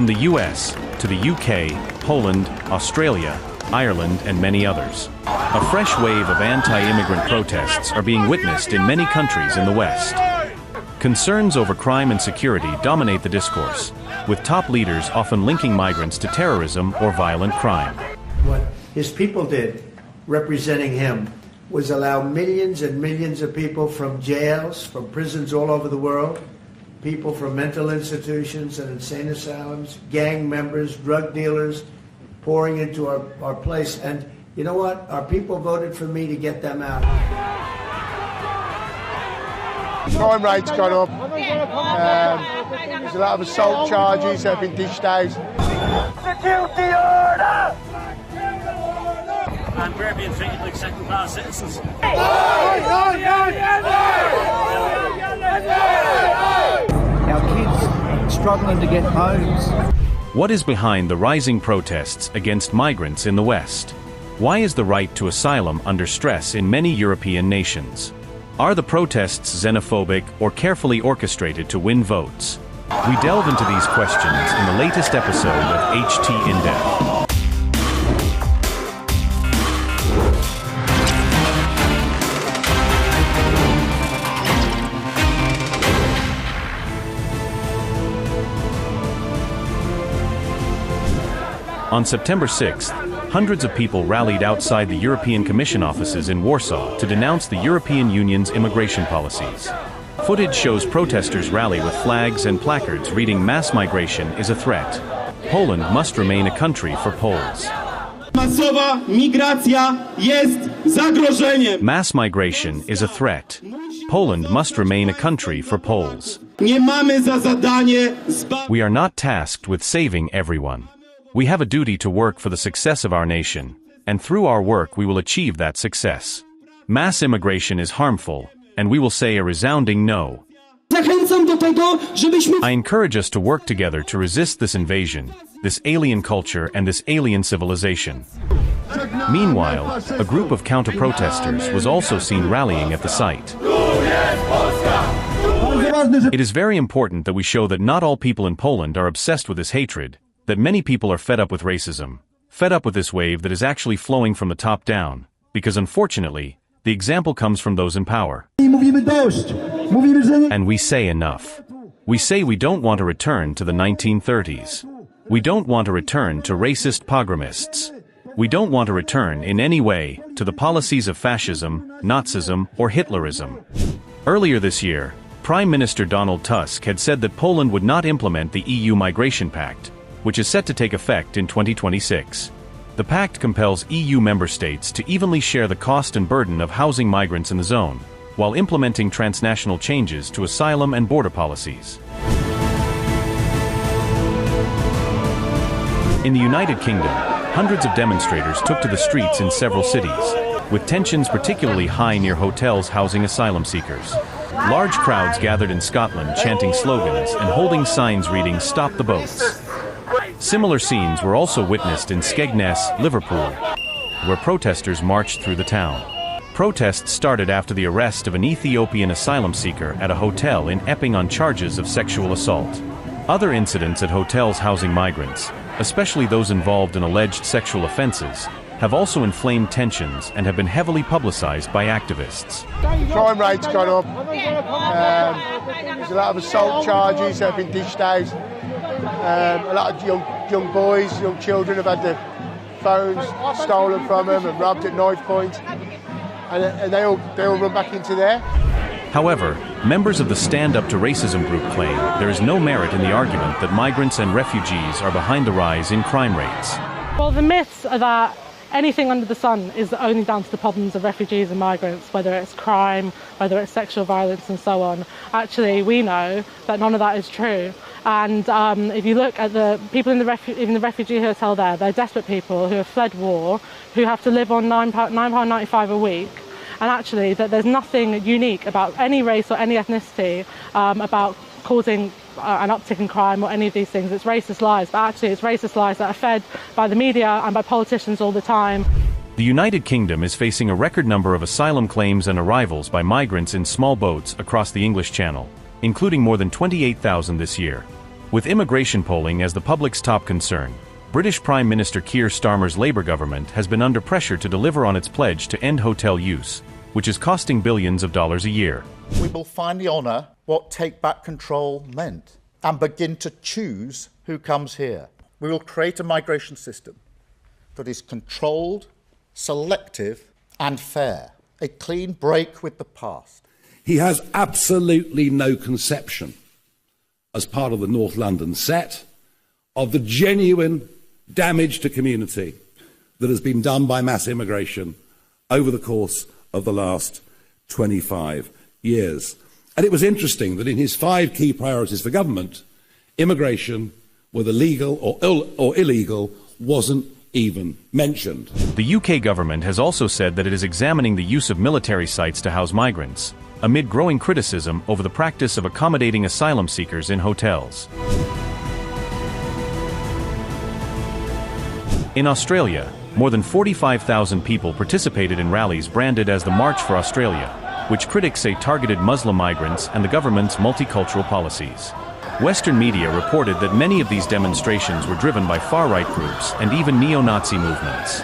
From the US to the UK, Poland, Australia, Ireland, and many others. A fresh wave of anti-immigrant protests are being witnessed in many countries in the West. Concerns over crime and security dominate the discourse, with top leaders often linking migrants to terrorism or violent crime. What his people did, representing him, was allow millions and millions of people from jails, from prisons all over the world, people from mental institutions and insane asylums, gang members, drug dealers, pouring into our place. And you know what? Our people voted for me to get them out. Crime rate's gone up. There's a lot of assault charges that have been dished out. Execute the order! And we're being treated like second-class citizens. Our kids struggling to get homes. What is behind the rising protests against migrants in the West? Why is the right to asylum under stress in many European nations? Are the protests xenophobic or carefully orchestrated to win votes? We delve into these questions in the latest episode of HT In Depth. On September 6th, hundreds of people rallied outside the European Commission offices in Warsaw to denounce the European Union's immigration policies. Footage shows protesters rally with flags and placards reading "Mass migration is a threat. Poland must remain a country for Poles." Masowa migracja jest zagrożeniem. Mass migration is a threat. Poland must remain a country for Poles. Nie mamy za zadanie We are not tasked with saving everyone. We have a duty to work for the success of our nation, and through our work we will achieve that success. Mass immigration is harmful, and we will say a resounding no. I encourage us to work together to resist this invasion, this alien culture and this alien civilization. Meanwhile, a group of counter-protesters was also seen rallying at the site. It is very important that we show that not all people in Poland are obsessed with this hatred, that many people are fed up with racism, fed up with this wave that is actually flowing from the top down, because unfortunately, the example comes from those in power. And we say enough. We say we don't want to return to the 1930s. We don't want to return to racist pogromists. We don't want to return in any way to the policies of fascism, Nazism, or Hitlerism. Earlier this year, Prime Minister Donald Tusk had said that Poland would not implement the EU Migration Pact, which is set to take effect in 2026. The pact compels EU member states to evenly share the cost and burden of housing migrants in the zone, while implementing transnational changes to asylum and border policies. In the United Kingdom, hundreds of demonstrators took to the streets in several cities, with tensions particularly high near hotels housing asylum seekers. Large crowds gathered in Scotland chanting slogans and holding signs reading "Stop the Boats." Similar scenes were also witnessed in Skegness, Liverpool, where protesters marched through the town. Protests started after the arrest of an Ethiopian asylum seeker at a hotel in Epping on charges of sexual assault. Other incidents at hotels housing migrants, especially those involved in alleged sexual offenses, have also inflamed tensions and have been heavily publicized by activists. Crime rate's gone up. There's a lot of assault charges that have been dished out. A lot of young boys, young children have had their phones stolen from them and robbed at knife point, and they all run back into there. However, members of the Stand Up to Racism group claim there is no merit in the argument that migrants and refugees are behind the rise in crime rates. Well, the myths are that anything under the sun is only down to the problems of refugees and migrants, whether it's crime, whether it's sexual violence and so on. Actually, we know that none of that is true. And if you look at the people in the refugee hotel there, they're desperate people who have fled war, who have to live on £9.95 a week. And actually, that there's nothing unique about any race or any ethnicity about causing an uptick in crime or any of these things. It's racist lies, but actually it's racist lies that are fed by the media and by politicians all the time. The United Kingdom is facing a record number of asylum claims and arrivals by migrants in small boats across the English Channel, including more than 28,000 this year. With immigration polling as the public's top concern, British Prime Minister Keir Starmer's Labour government has been under pressure to deliver on its pledge to end hotel use, which is costing billions of dollars a year. We will finally honour what take back control meant and begin to choose who comes here. We will create a migration system that is controlled, selective and fair. A clean break with the past. He has absolutely no conception, as part of the North London set, of the genuine damage to community that has been done by mass immigration over the course of the last 25 years. And it was interesting that in his 5 key priorities for government, immigration, whether legal or illegal, wasn't even mentioned. The UK government has also said that it is examining the use of military sites to house migrants, amid growing criticism over the practice of accommodating asylum seekers in hotels. In Australia, more than 45,000 people participated in rallies branded as the March for Australia, which critics say targeted Muslim migrants and the government's multicultural policies. Western media reported that many of these demonstrations were driven by far-right groups and even neo-Nazi movements.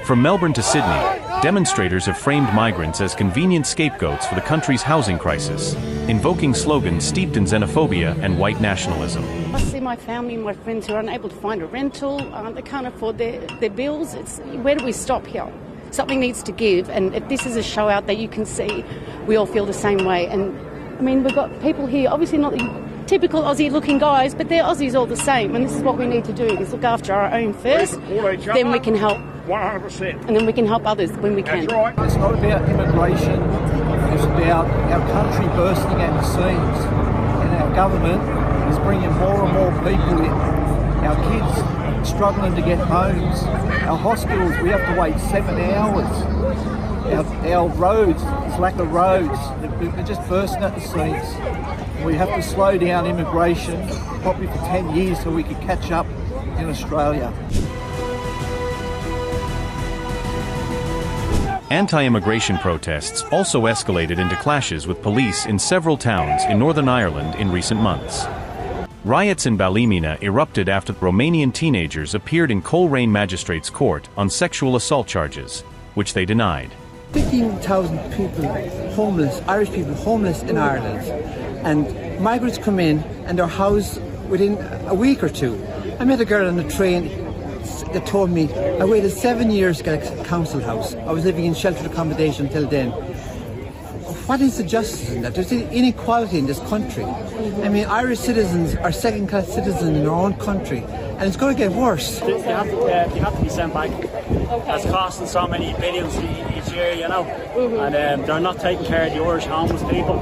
From Melbourne to Sydney, demonstrators have framed migrants as convenient scapegoats for the country's housing crisis, invoking slogans steeped in xenophobia and white nationalism. I see my family and my friends who are unable to find a rental, they can't afford their bills. Where do we stop here? Something needs to give, and if this is a show out that you can see, we all feel the same way. And I mean, we've got people here, obviously not the typical Aussie-looking guys, but they're Aussies all the same, and this is what we need to do, is look after our own first, then we can help. 100%. And then we can help others when we can. That's right. It's not about immigration, it's about our country bursting at the seams, and our government is bringing more and more people in. Our kids struggling to get homes. Our hospitals, we have to wait 7 hours. Our roads, there's lack of roads, they're just bursting at the seams. We have to slow down immigration, probably for 10 years so we can catch up in Australia. Anti-immigration protests also escalated into clashes with police in several towns in Northern Ireland in recent months. Riots in Ballymena erupted after Romanian teenagers appeared in Coleraine Magistrates' Court on sexual assault charges, which they denied. 15,000 people homeless, Irish people homeless in Ireland, and migrants come in and they're housed within a week or two. I met a girl on the train that told me I waited 7 years to get a council house. I was living in sheltered accommodation until then. What is the justice in that? There's inequality in this country. I mean, Irish citizens are second-class citizens in their own country, and it's going to get worse. They have to be sent back. That's costing so many billions each year, you know, and they're not taking care of the Irish homeless people.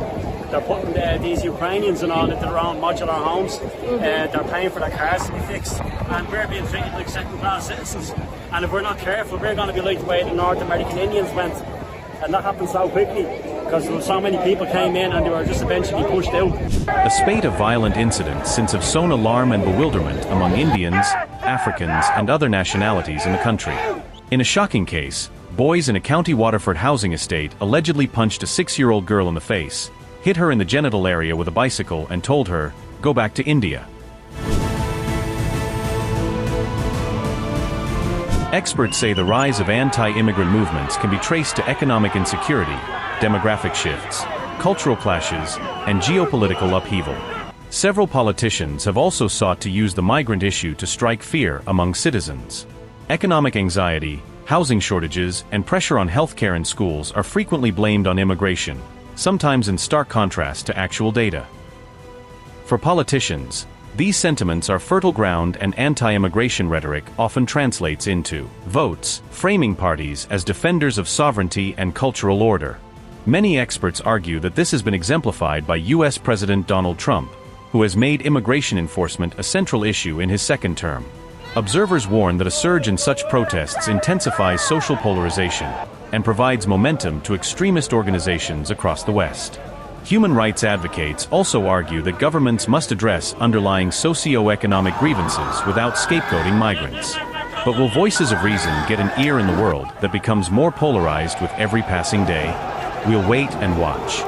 They're putting these Ukrainians and all into their own modular homes. They're paying for their cars to be fixed, and we're being treated like second-class citizens. And if we're not careful, we're going to be like the way the North American Indians went. And that happened so quickly because so many people came in and they were just eventually pushed out. A spate of violent incidents since have sown alarm and bewilderment among Indians, Africans, and other nationalities in the country. In a shocking case, boys in a County Waterford housing estate allegedly punched a 6-year-old girl in the face, hit her in the genital area with a bicycle, and told her, "Go back to India." Experts say the rise of anti-immigrant movements can be traced to economic insecurity, demographic shifts, cultural clashes, and geopolitical upheaval. Several politicians have also sought to use the migrant issue to strike fear among citizens. Economic anxiety, housing shortages, and pressure on healthcare and schools are frequently blamed on immigration, sometimes in stark contrast to actual data. For politicians, these sentiments are fertile ground, and anti-immigration rhetoric often translates into votes, framing parties as defenders of sovereignty and cultural order. Many experts argue that this has been exemplified by U.S. President Donald Trump, who has made immigration enforcement a central issue in his second term. Observers warn that a surge in such protests intensifies social polarization and provides momentum to extremist organizations across the West. Human rights advocates also argue that governments must address underlying socio-economic grievances without scapegoating migrants. But will voices of reason get an ear in the world that becomes more polarized with every passing day? We'll wait and watch.